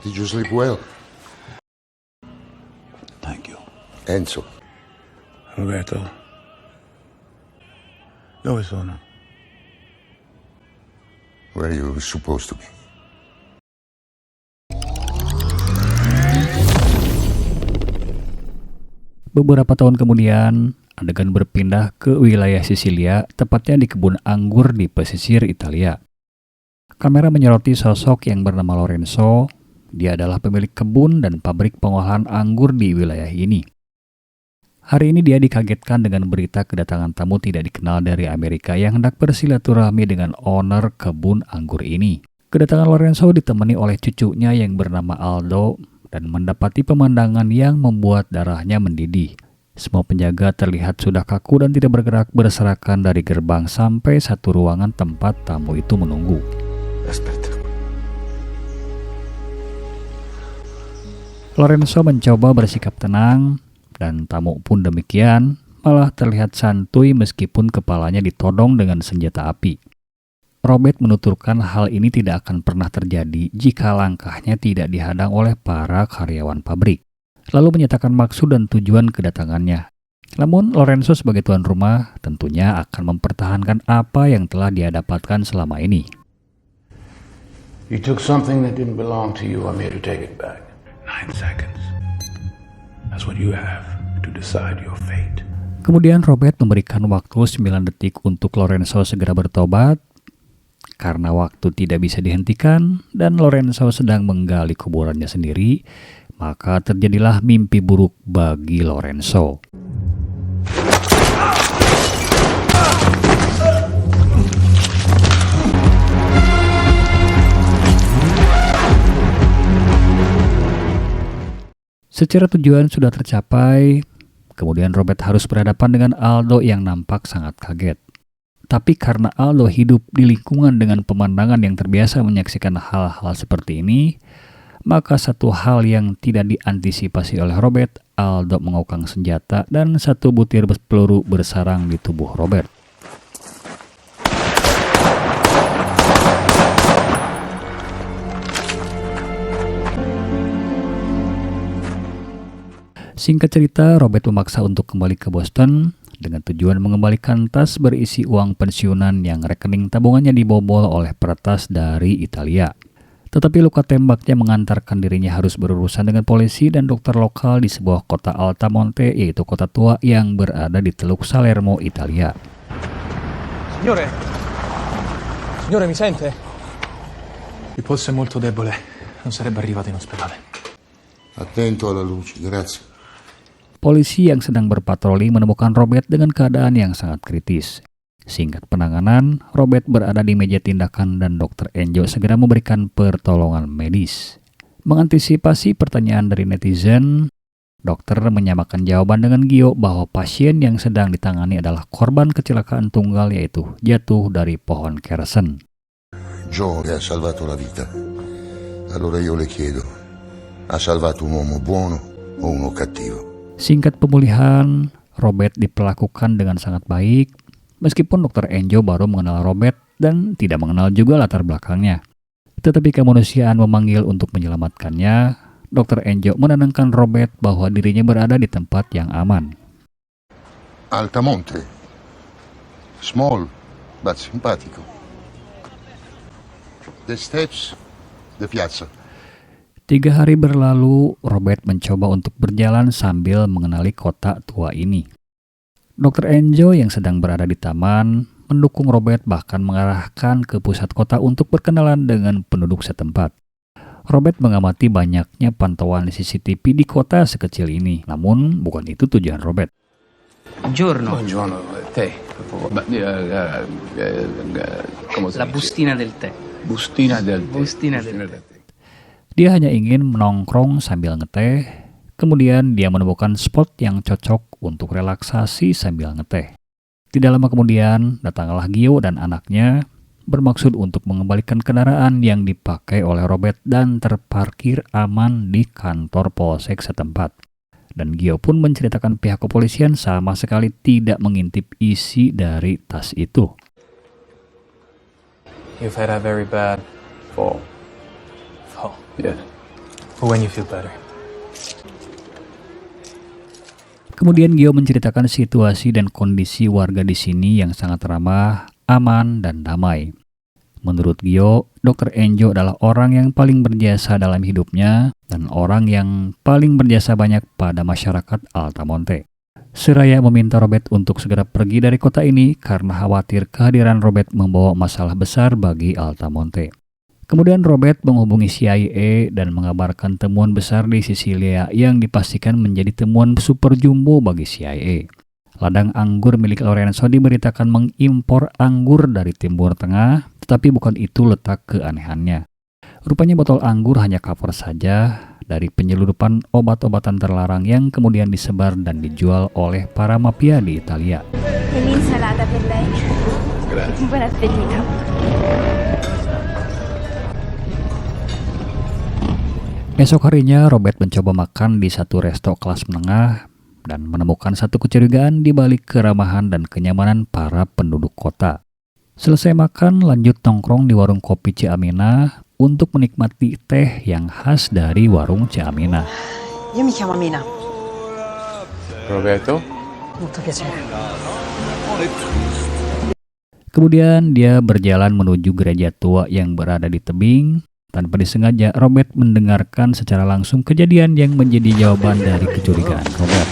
Did you sleep well? Thank you. Enzo, Roberto. Dove sono? where you supposed to be? Beberapa tahun kemudian, adegan berpindah ke wilayah Sisilia, tepatnya di kebun anggur di pesisir Italia. Kamera menyoroti sosok yang bernama Lorenzo. Dia adalah pemilik kebun dan pabrik pengolahan anggur di wilayah ini. Hari ini dia dikagetkan dengan berita kedatangan tamu tidak dikenal dari Amerika yang hendak bersilaturahmi dengan owner kebun anggur ini. Kedatangan Lorenzo ditemani oleh cucunya yang bernama Aldo dan mendapati pemandangan yang membuat darahnya mendidih. Semua penjaga terlihat sudah kaku dan tidak bergerak berserakan dari gerbang sampai satu ruangan tempat tamu itu menunggu. Aspetta. Lorenzo mencoba bersikap tenang, dan tamu pun demikian, malah terlihat santuy meskipun kepalanya ditodong dengan senjata api. Robert menuturkan hal ini tidak akan pernah terjadi jika langkahnya tidak dihadang oleh para karyawan pabrik. Lalu menyatakan maksud dan tujuan kedatangannya. Namun Lorenzo sebagai tuan rumah tentunya akan mempertahankan apa yang telah dia dapatkan selama ini. You took something that didn't belong to you. I'm here to take it back. 9 seconds. That's what you have to decide your fate. Kemudian Robert memberikan waktu 9 detik untuk Lorenzo segera bertobat. Karena waktu tidak bisa dihentikan dan Lorenzo sedang menggali kuburannya sendiri, maka terjadilah mimpi buruk bagi Lorenzo. Secara tujuan sudah tercapai, kemudian Robert harus berhadapan dengan Aldo yang nampak sangat kaget. Tapi karena Aldo hidup di lingkungan dengan pemandangan yang terbiasa menyaksikan hal-hal seperti ini, maka satu hal yang tidak diantisipasi oleh Robert, Aldo mengaukang senjata dan satu butir peluru bersarang di tubuh Robert. Singkat cerita, Robert memaksa untuk kembali ke Boston dengan tujuan mengembalikan tas berisi uang pensiunan yang rekening tabungannya dibobol oleh peretas dari Italia. Tetapi luka tembaknya mengantarkan dirinya harus berurusan dengan polisi dan dokter lokal di sebuah kota Altamonte, yaitu kota tua yang berada di Teluk Salerno, Italia. Signore, mi sente? Il polso è molto debole, non sarebbe arrivato in ospedale. Attento alla luce, grazie. Polisi yang sedang berpatroli menemukan Robert dengan keadaan yang sangat kritis. Singkat penanganan, Robert berada di meja tindakan dan Dr. Enjo segera memberikan pertolongan medis. Mengantisipasi pertanyaan dari netizen, dokter menyamakan jawaban dengan Gio bahwa pasien yang sedang ditangani adalah korban kecelakaan tunggal, yaitu jatuh dari pohon kersen. Joe le ha salvato la vita. Allora io le chiedo, ha salvato un uomo buono o uno cattivo? Singkat pemulihan, Robert diperlakukan dengan sangat baik, meskipun Dr. Enjo baru mengenal Robert dan tidak mengenal juga latar belakangnya. Tetapi kemanusiaan memanggil untuk menyelamatkannya. Dr. Enjo menenangkan Robert bahwa dirinya berada di tempat yang aman. Altamonte. Small, but simpatico. The steps, the piazza. 3 hari berlalu, Robert mencoba untuk berjalan sambil mengenali kota tua ini. Dr. Enjo yang sedang berada di taman mendukung Robert, bahkan mengarahkan ke pusat kota untuk berkenalan dengan penduduk setempat. Robert mengamati banyaknya pantauan CCTV di kota sekecil ini, namun bukan itu tujuan Robert. Buongiorno. Buongiorno, te. Come si La dice? bustina del tè. Bustina del tè. Bustina del tè. Dia hanya ingin menongkrong sambil ngeteh, kemudian dia menemukan spot yang cocok untuk relaksasi sambil ngeteh. Tidak lama kemudian, datanglah Gio dan anaknya bermaksud untuk mengembalikan kendaraan yang dipakai oleh Robert dan terparkir aman di kantor polsek setempat. Dan Gio pun menceritakan pihak kepolisian sama sekali tidak mengintip isi dari tas itu. You've had a very bad fall. Yeah. Or when you feel better. Kemudian Gio menceritakan situasi dan kondisi warga di sini yang sangat ramah, aman, dan damai. Menurut Gio, Dr. Enjo adalah orang yang paling berjasa dalam hidupnya dan orang yang paling berjasa banyak pada masyarakat Altamonte. Seraya meminta Robert untuk segera pergi dari kota ini karena khawatir kehadiran Robert membawa masalah besar bagi Altamonte. Kemudian Robert menghubungi CIA dan mengabarkan temuan besar di Sisilia yang dipastikan menjadi temuan super jumbo bagi CIA. Ladang anggur milik Lorenzo diberitakan mengimpor anggur dari Timur Tengah, tetapi bukan itu letak keanehannya. Rupanya botol anggur hanya cover saja dari penyelundupan obat-obatan terlarang yang kemudian disebar dan dijual oleh para mafia di Italia. L'insalata per lei. Grazie. Buon appetito. Esok harinya Robert mencoba makan di satu resto kelas menengah dan menemukan satu kecurigaan di balik keramahan dan kenyamanan para penduduk kota. Selesai makan, lanjut nongkrong di warung kopi Ciamina untuk menikmati teh yang khas dari warung Ciamina. Io mi chiamo Amina. Roberto? Molto piacere. Kemudian dia berjalan menuju gereja tua yang berada di tebing. Tanpa disengaja, Robert mendengarkan secara langsung kejadian yang menjadi jawaban dari kecurigaan Robert.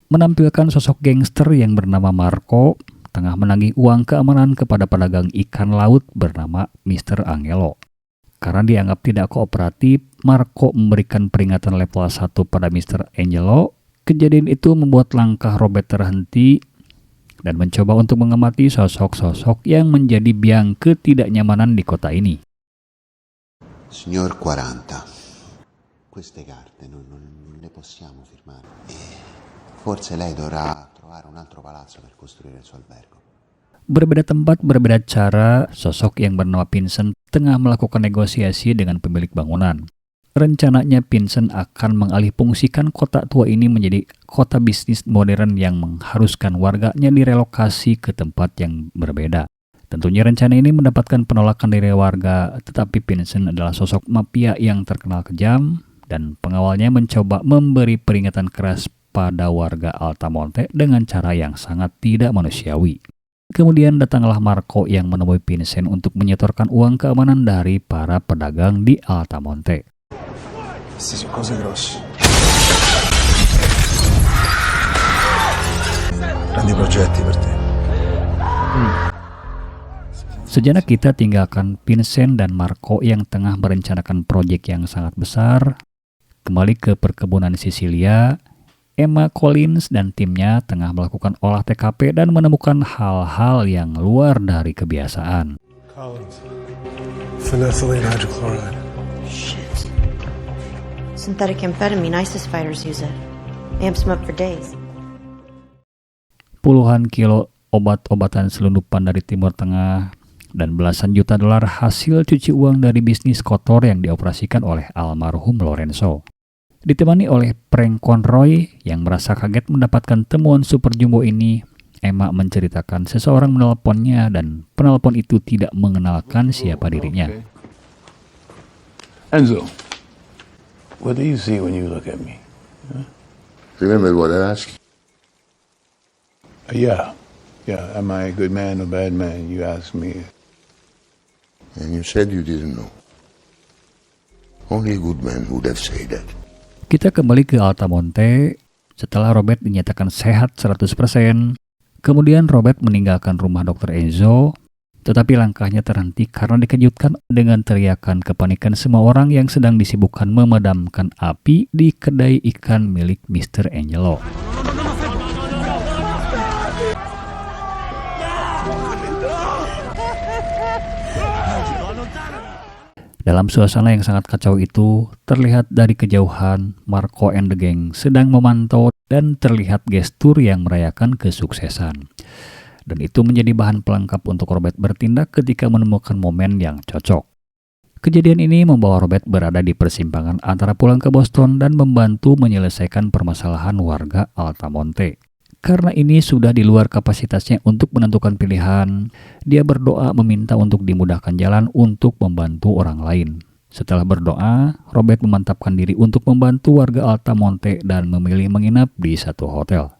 Menampilkan sosok gangster yang bernama Marco tengah menagih uang keamanan kepada pedagang ikan laut bernama Mr. Angelo. Karena dianggap tidak kooperatif, Marco memberikan peringatan level 1 pada Mr. Angelo. Kejadian itu membuat langkah Robert terhenti dan mencoba untuk mengamati sosok-sosok yang menjadi biang ketidaknyamanan di kota ini. Signor 40, queste carte non le possiamo firmare. Forse lei dovrà trovare un altro palazzo per costruire il suo albergo. Berbeda tempat, berbeda cara, sosok yang bernama Vincent tengah melakukan negosiasi dengan pemilik bangunan. Rencananya Vincent akan mengalihfungsikan kota tua ini menjadi kota bisnis modern yang mengharuskan warganya direlokasi ke tempat yang berbeda. Tentunya rencana ini mendapatkan penolakan dari warga, tetapi Vincent adalah sosok mafia yang terkenal kejam dan pengawalnya mencoba memberi peringatan keras pada warga Altamonte dengan cara yang sangat tidak manusiawi. Kemudian datanglah Marco yang menemui Vincent untuk menyetorkan uang keamanan dari para pedagang di Altamonte. Queste sono cose grosse. Grandi progetti per te. Sejenak kita tinggalkan Vincent dan Marco yang tengah merencanakan proyek yang sangat besar. Kembali ke perkebunan Sisilia, Emma Collins dan timnya tengah melakukan olah TKP dan menemukan hal-hal yang luar dari kebiasaan. Collins. Phenethylene hydrochloride. Shit. Synthetic amphetamine, ISIS fighters use it. Amps them up for days. Puluhan kilo obat-obatan selundupan dari Timur Tengah dan belasan juta dolar hasil cuci uang dari bisnis kotor yang dioperasikan oleh almarhum Lorenzo. Ditemani oleh Frank Conroy yang merasa kaget mendapatkan temuan super jumbo ini, Emma menceritakan seseorang menelponnya dan penelpon itu tidak mengenalkan siapa dirinya. Okay. Enzo, what do you see when you look at me? Remember what I asked? Yeah. Am I a good man or bad man? You asked me. And you said you didn't know. Only a good man would have said that. Kita kembali ke Altamonte setelah Robert dinyatakan sehat 100%. Kemudian Robert meninggalkan rumah Dr. Enzo, tetapi langkahnya terhenti karena dikejutkan dengan teriakan kepanikan semua orang yang sedang disibukkan memadamkan api di kedai ikan milik Mr. Angelo. Dalam suasana yang sangat kacau itu, terlihat dari kejauhan Marco and the Gang sedang memantau dan terlihat gestur yang merayakan kesuksesan. Dan itu menjadi bahan pelengkap untuk Robert bertindak ketika menemukan momen yang cocok. Kejadian ini membawa Robert berada di persimpangan antara pulang ke Boston dan membantu menyelesaikan permasalahan warga Altamonte. Karena ini sudah di luar kapasitasnya untuk menentukan pilihan, dia berdoa meminta untuk dimudahkan jalan untuk membantu orang lain. Setelah berdoa, Robert memantapkan diri untuk membantu warga Altamonte dan memilih menginap di satu hotel.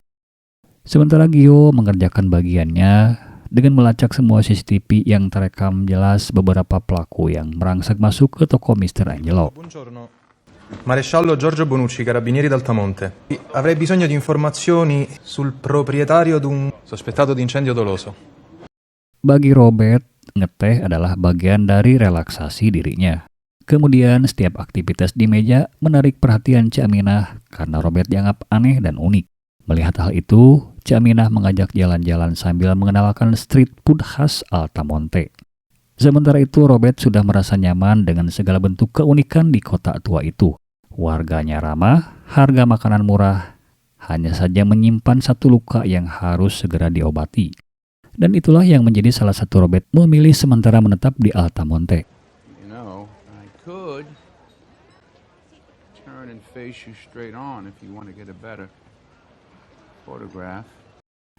Sementara Gio mengerjakan bagiannya dengan melacak semua CCTV yang terekam jelas beberapa pelaku yang merangsek masuk ke toko Mr. Angelo. Buongiorno. Maresciallo Giorgio Bonucci, Carabinieri d'Altamonte. Avrei bisogno di informazioni sul proprietario di un sospettato di incendio doloso. Bagi Robert, ngeteh adalah bagian dari relaksasi dirinya. Kemudian setiap aktivitas di meja menarik perhatian Cik Aminah karena Robert dianggap aneh dan unik. Melihat hal itu, Cik Aminah mengajak jalan-jalan sambil mengenalkan street food khas Altamonte. Sementara itu, Robert sudah merasa nyaman dengan segala bentuk keunikan di kota tua itu. Warganya ramah, harga makanan murah, hanya saja menyimpan satu luka yang harus segera diobati. Dan itulah yang menjadi salah satu Robert memilih sementara menetap di Altamonte. You know, I could turn and face you straight on if you want to get a better photograph.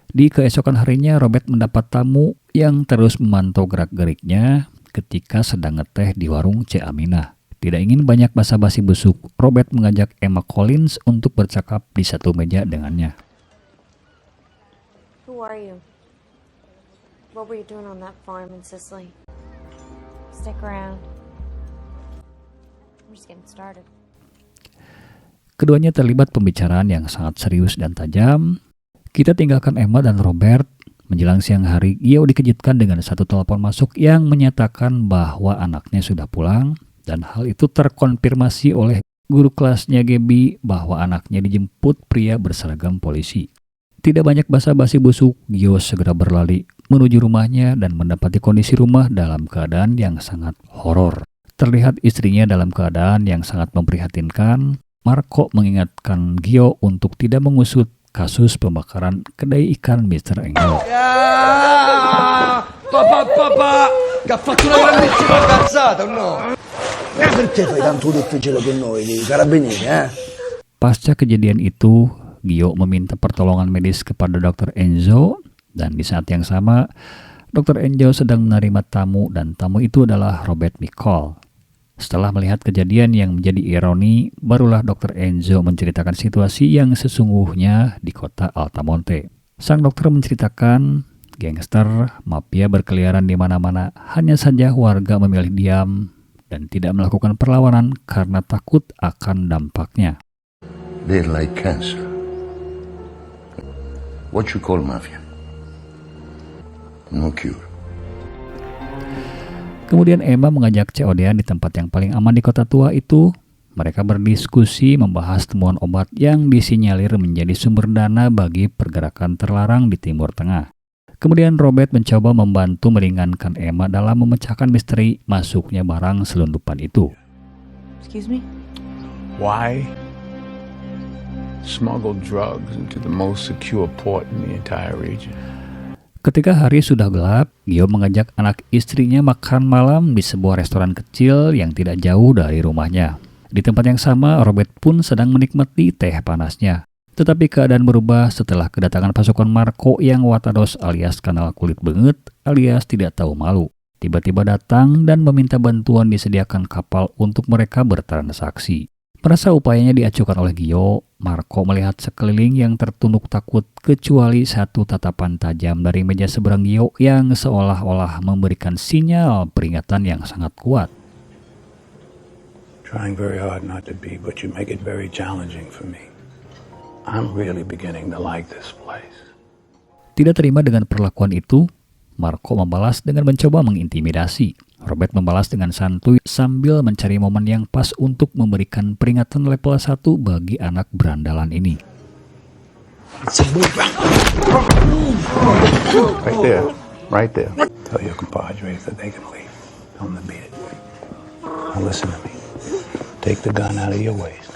Di keesokan harinya, Robert mendapat tamu yang terus memantau gerak-geriknya ketika sedang ngeteh di warung Cik Aminah. Tidak ingin banyak basa-basi busuk, Robert mengajak Emma Collins untuk bercakap di satu meja dengannya. Who are you? What were you doing on that farm in Sicily? Stick around. I'm just getting started. Keduanya terlibat pembicaraan yang sangat serius dan tajam. Kita tinggalkan Emma dan Robert. Menjelang siang hari, Gio dikejutkan dengan satu telepon masuk yang menyatakan bahwa anaknya sudah pulang, dan hal itu terkonfirmasi oleh guru kelasnya Gaby bahwa anaknya dijemput pria berseragam polisi. Tidak banyak basa-basi busuk, Gio segera berlari menuju rumahnya dan mendapati kondisi rumah dalam keadaan yang sangat horor. Terlihat istrinya dalam keadaan yang sangat memprihatinkan. Marco mengingatkan Gio untuk tidak mengusut kasus pembakaran kedai ikan Mr. Angelo. Papà, che ha fatto una grandissima cazzata, o no? Perché fai tanto difficile con noi, i carabinieri, Pasca kejadian itu, Gio meminta pertolongan medis kepada Dr. Enzo, dan di saat yang sama, Dr. Enzo sedang menerima tamu, dan tamu itu adalah Robert Nicole. Setelah melihat kejadian yang menjadi ironi, barulah Dr. Enzo menceritakan situasi yang sesungguhnya di kota Altamonte. Sang dokter menceritakan gangster, mafia berkeliaran di mana-mana, hanya saja warga memilih diam dan tidak melakukan perlawanan karena takut akan dampaknya. They're like cancer. What you call mafia? No cure. Kemudian Emma mengajak Cik Odean di tempat yang paling aman di kota tua itu. Mereka berdiskusi membahas temuan obat yang disinyalir menjadi sumber dana bagi pergerakan terlarang di Timur Tengah. Kemudian Robert mencoba membantu meringankan Emma dalam memecahkan misteri masuknya barang selundupan itu. Excuse me? Why smuggle drugs into the most secure port in the entire region? Ketika hari sudah gelap, Gio mengajak anak istrinya makan malam di sebuah restoran kecil yang tidak jauh dari rumahnya. Di tempat yang sama, Robert pun sedang menikmati teh panasnya. Tetapi keadaan berubah setelah kedatangan pasukan Marco yang watados alias kenal kulit banget alias tidak tahu malu. Tiba-tiba datang dan meminta bantuan disediakan kapal untuk mereka bertransaksi. Merasa upayanya diacuhkan oleh Gio, Marco melihat sekeliling yang tertunduk takut kecuali satu tatapan tajam dari meja seberang Gio yang seolah-olah memberikan sinyal peringatan yang sangat kuat. Trying very hard not to be, but you make it very challenging for me. I'm really beginning to like this place. Tidak terima dengan perlakuan itu, Marco membalas dengan mencoba mengintimidasi. Robert membalas dengan santuy sambil mencari momen yang pas untuk memberikan peringatan level 1 bagi anak berandalan ini. Right there. Tell your compadres that they can leave. Tell them to beat it. Now listen to me. Take the gun out of your waist.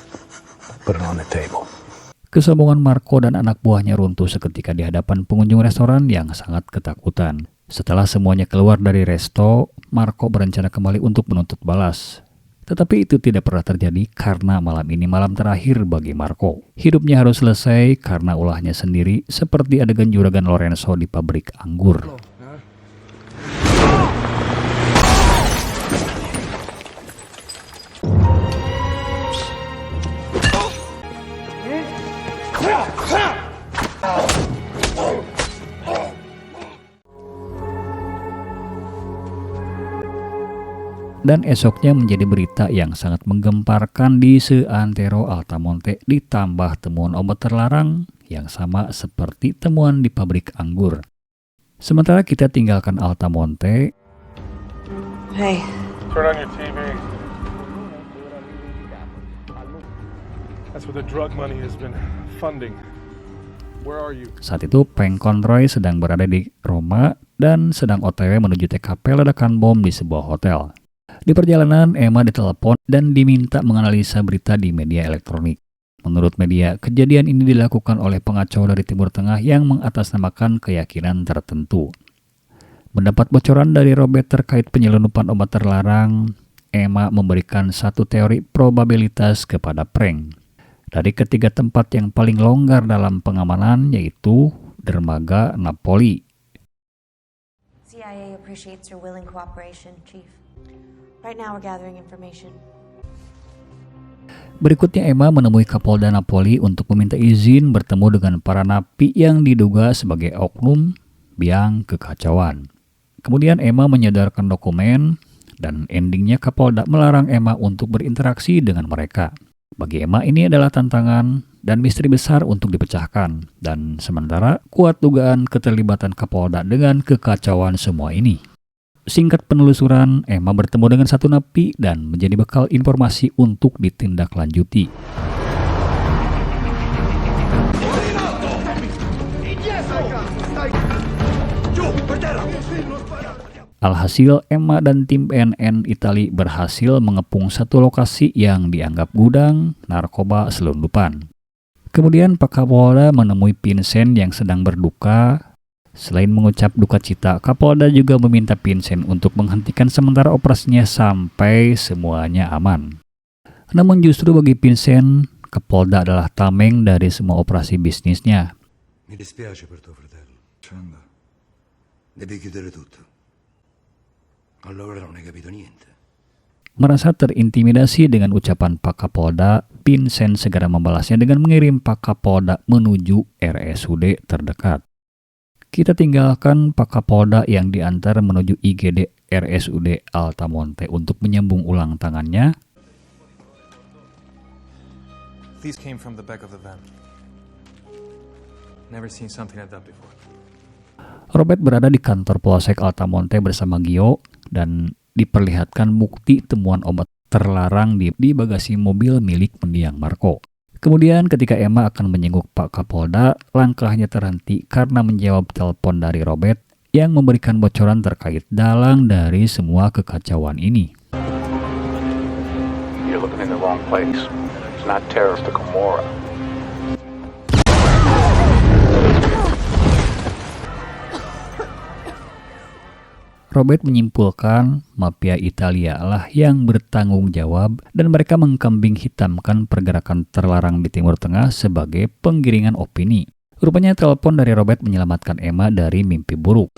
Put it on the table. Kesombongan Marco dan anak buahnya runtuh seketika di hadapan pengunjung restoran yang sangat ketakutan. Setelah semuanya keluar dari resto, Marco berencana kembali untuk menuntut balas. Tetapi itu tidak pernah terjadi karena malam ini malam terakhir bagi Marco. Hidupnya harus selesai karena ulahnya sendiri seperti adegan juragan Lorenzo di pabrik anggur. Dan esoknya menjadi berita yang sangat menggemparkan di seantero Altamonte, ditambah temuan obat terlarang yang sama seperti temuan di pabrik anggur. Sementara kita tinggalkan Altamonte. Hey. Turn on your TV. That's what the drug money has been funding. Where are you? Saat itu Frank Conroy sedang berada di Roma dan sedang OTW menuju TKP ledakan bom di sebuah hotel. Di perjalanan, Emma ditelepon dan diminta menganalisa berita di media elektronik. Menurut media, kejadian ini dilakukan oleh pengacau dari Timur Tengah yang mengatasnamakan keyakinan tertentu. Mendapat bocoran dari Robert terkait penyelundupan obat terlarang, Emma memberikan satu teori probabilitas kepada Frank. Dari ketiga tempat yang paling longgar dalam pengamanan, yaitu dermaga Napoli. CIA appreciates your willing cooperation, Chief. Right now we're gathering information. Berikutnya Emma menemui Kapolda Napoli untuk meminta izin bertemu dengan para napi yang diduga sebagai oknum biang kekacauan. Kemudian Emma menyadarkan dokumen dan endingnya Kapolda melarang Emma untuk berinteraksi dengan mereka. Bagi Emma ini adalah tantangan dan misteri besar untuk dipecahkan. Dan sementara kuat dugaan keterlibatan Kapolda dengan kekacauan semua ini. Singkat penelusuran, Emma bertemu dengan satu napi dan menjadi bekal informasi untuk ditindaklanjuti. Alhasil, Emma dan tim BNN Italia berhasil mengepung satu lokasi yang dianggap gudang narkoba selundupan. Kemudian Pak Kapolda menemui Vincent yang sedang berduka. Selain mengucap duka cita, Kapolda juga meminta Vincent untuk menghentikan sementara operasinya sampai semuanya aman. Namun justru bagi Vincent, Kapolda adalah tameng dari semua operasi bisnisnya. Mi dispiace per tuo fratello. Devi chiudere tutto. Allora non hai capito niente. Merasa terintimidasi dengan ucapan Pak Kapolda, Vincent segera membalasnya dengan mengirim Pak Kapolda menuju RSUD terdekat. Kita tinggalkan Pak Kapolda yang diantar menuju IGD RSUD Altamonte untuk menyambung ulang tangannya. These came from the back of the van. Never seen something like that before. Robert berada di kantor Polsek Altamonte bersama Gio dan diperlihatkan bukti temuan obat terlarang di bagasi mobil milik mendiang Marco. Kemudian ketika Emma akan menjenguk Pak Kapolda, langkahnya terhenti karena menjawab telepon dari Robert yang memberikan bocoran terkait dalang dari semua kekacauan ini. You're looking in the wrong place. It's not Terrace de Camorra. Robert menyimpulkan mafia Italia lah yang bertanggung jawab dan mereka mengkambing hitamkan pergerakan terlarang di Timur Tengah sebagai penggiringan opini. Rupanya telepon dari Robert menyelamatkan Emma dari mimpi buruk.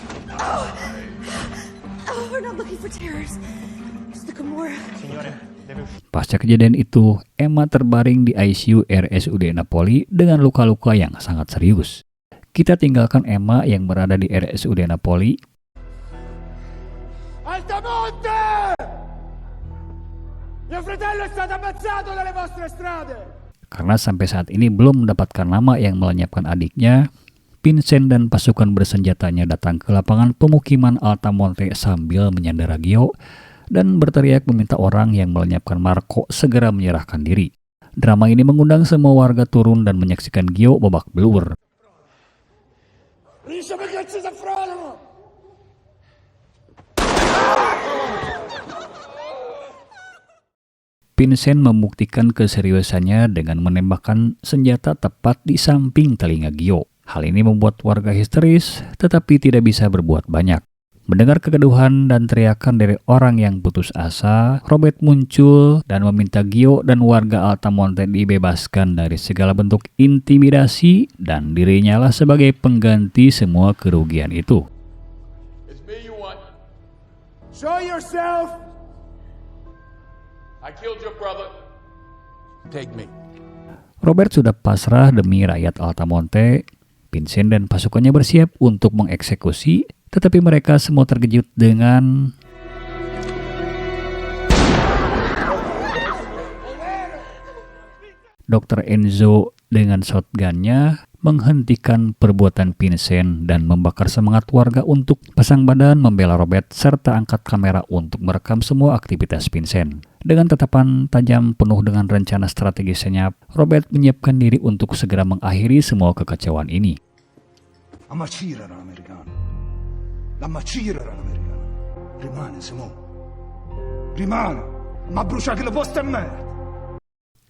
Pasca kejadian itu, Emma terbaring di ICU RSUD Napoli dengan luka-luka yang sangat serius. Kita tinggalkan Emma yang berada di RSUD Napoli. Altamonte! Mio fratello è stato ammazzato dalle vostre strade! Karena sampai saat ini belum mendapatkan nama yang melenyapkan adiknya, Vincent dan pasukan bersenjatanya datang ke lapangan pemukiman Altamonte sambil menyandera Gio dan berteriak meminta orang yang melenyapkan Marco segera menyerahkan diri. Drama ini mengundang semua warga turun dan menyaksikan Gio babak belur. Vincent membuktikan keseriusannya dengan menembakkan senjata tepat di samping telinga Gio. Hal ini membuat warga histeris, tetapi tidak bisa berbuat banyak. Mendengar kegaduhan dan teriakan dari orang yang putus asa, Robert muncul dan meminta Gio dan warga Altamonte dibebaskan dari segala bentuk intimidasi dan dirinya lah sebagai pengganti semua kerugian itu. It's me you want. Show yourself. I killed your brother. Take me. Robert sudah pasrah demi rakyat Altamonte. Vincent dan pasukannya bersiap untuk mengeksekusi, tetapi mereka semua terkejut dengan Dr. Enzo dengan shotgunnya menghentikan perbuatan Vincent dan membakar semangat warga untuk pasang badan membela Robert serta angkat kamera untuk merekam semua aktivitas Vincent. Dengan tatapan tajam penuh dengan rencana strategi senyap, Robert menyiapkan diri untuk segera mengakhiri semua kekacauan ini. Ammacira l'americano. L'ammacira l'americano. Rimane, Simone. Rimane. Ma brucia che le poste a merda.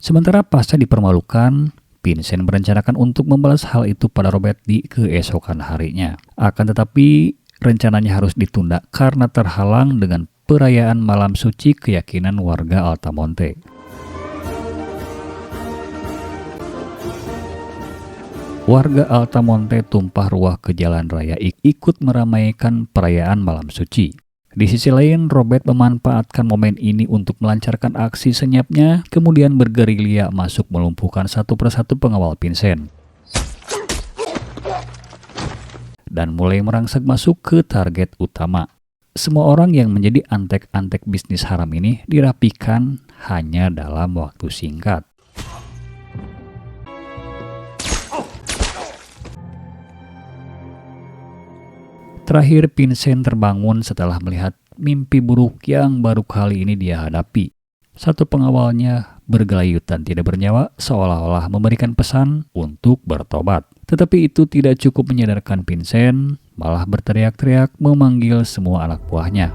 Sementara pasca dipermalukan, Vincent merencanakan untuk membalas hal itu pada Robert di keesokan harinya. Akan tetapi, rencananya harus ditunda karena terhalang dengan perayaan malam suci keyakinan warga Altamonte. Warga Altamonte tumpah ruah ke jalan raya ikut meramaikan perayaan malam suci. Di sisi lain, Robert memanfaatkan momen ini untuk melancarkan aksi senyapnya, kemudian bergerilya masuk melumpuhkan satu persatu pengawal Vincent. Dan mulai merangsek masuk ke target utama. Semua orang yang menjadi antek-antek bisnis haram ini dirapikan hanya dalam waktu singkat. Terakhir, Vincent terbangun setelah melihat mimpi buruk yang baru kali ini dia hadapi. Satu pengawalnya bergelayutan tidak bernyawa seolah-olah memberikan pesan untuk bertobat. Tetapi itu tidak cukup menyadarkan Vincent, malah berteriak-teriak memanggil semua anak buahnya.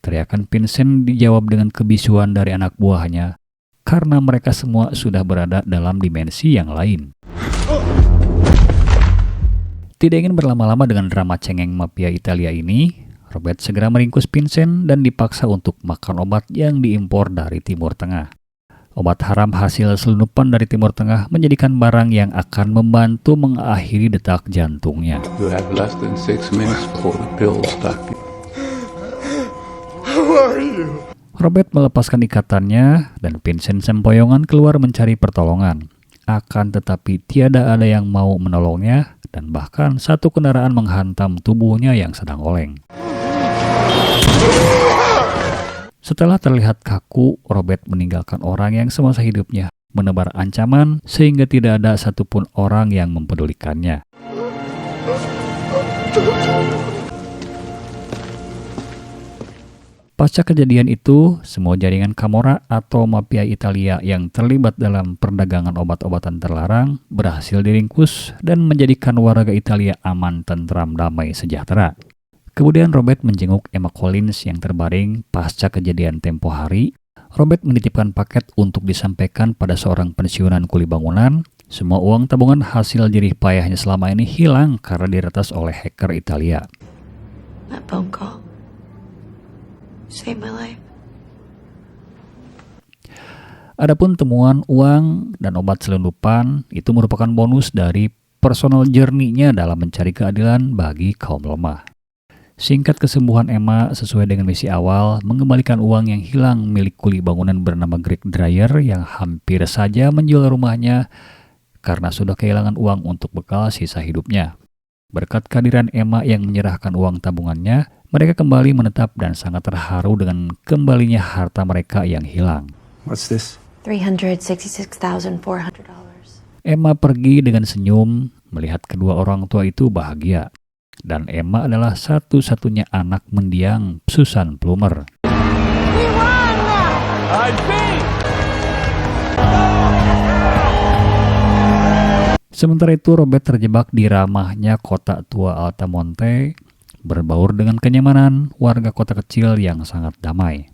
Teriakan Vincent dijawab dengan kebisuan dari anak buahnya, karena mereka semua sudah berada dalam dimensi yang lain. Tidak ingin berlama-lama dengan drama cengeng mafia Italia ini, Robert segera meringkus Vincent dan dipaksa untuk makan obat yang diimpor dari Timur Tengah. Obat haram hasil selundupan dari Timur Tengah menjadikan barang yang akan membantu mengakhiri detak jantungnya. You have less than 6 minutes before the pills stop you. Who are you? Robert melepaskan ikatannya dan Vincent sempoyongan keluar mencari pertolongan. Akan tetapi tiada ada yang mau menolongnya dan bahkan satu kendaraan menghantam tubuhnya yang sedang oleng. Setelah terlihat kaku, Robert meninggalkan orang yang semasa hidupnya menebar ancaman sehingga tidak ada satupun orang yang mempedulikannya. Pasca kejadian itu, semua jaringan Camorra atau mafia Italia yang terlibat dalam perdagangan obat-obatan terlarang berhasil diringkus dan menjadikan warga Italia aman, tentram, damai, sejahtera. Kemudian Robert menjenguk Emma Collins yang terbaring pasca kejadian tempo hari. Robert menitipkan paket untuk disampaikan pada seorang pensiunan kuli bangunan. Semua uang tabungan hasil jerih payahnya selama ini hilang karena diretas oleh hacker Italia. That phone call saved my life. Adapun temuan uang dan obat selundupan itu merupakan bonus dari personal journey-nya dalam mencari keadilan bagi kaum lemah. Singkat kesembuhan Emma sesuai dengan misi awal, mengembalikan uang yang hilang milik kuli bangunan bernama Greg Dreyer yang hampir saja menjual rumahnya karena sudah kehilangan uang untuk bekal sisa hidupnya. Berkat kehadiran Emma yang menyerahkan uang tabungannya, mereka kembali menetap dan sangat terharu dengan kembalinya harta mereka yang hilang. What's this? $366,400. Emma pergi dengan senyum melihat kedua orang tua itu bahagia. Dan Emma adalah satu-satunya anak mendiang Susan Plummer. Sementara itu Robert terjebak di ramahnya kota tua Altamonte, berbaur dengan kenyamanan warga kota kecil yang sangat damai.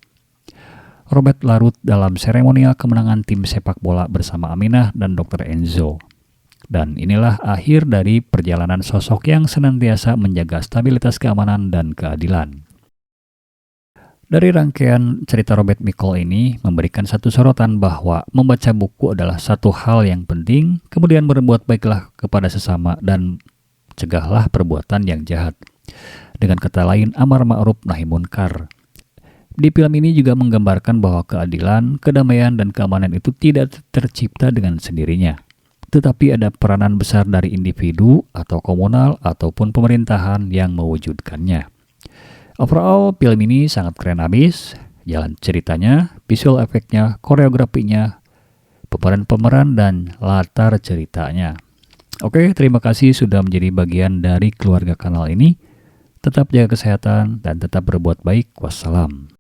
Robert larut dalam seremonial kemenangan tim sepak bola bersama Aminah dan Dr. Enzo. Dan inilah akhir dari perjalanan sosok yang senantiasa menjaga stabilitas keamanan dan keadilan. Dari rangkaian cerita Robert Michael ini memberikan satu sorotan bahwa membaca buku adalah satu hal yang penting, kemudian berbuat baiklah kepada sesama dan cegahlah perbuatan yang jahat. Dengan kata lain, amar ma'ruf nahi munkar. Di film ini juga menggambarkan bahwa keadilan, kedamaian, dan keamanan itu tidak tercipta dengan sendirinya. Tetapi ada peranan besar dari individu atau komunal ataupun pemerintahan yang mewujudkannya. Overall, film ini sangat keren abis. Jalan ceritanya, visual efeknya, koreografinya, pemeran-pemeran, dan latar ceritanya. Oke, terima kasih sudah menjadi bagian dari keluarga kanal ini. Tetap jaga kesehatan dan tetap berbuat baik. Wassalam.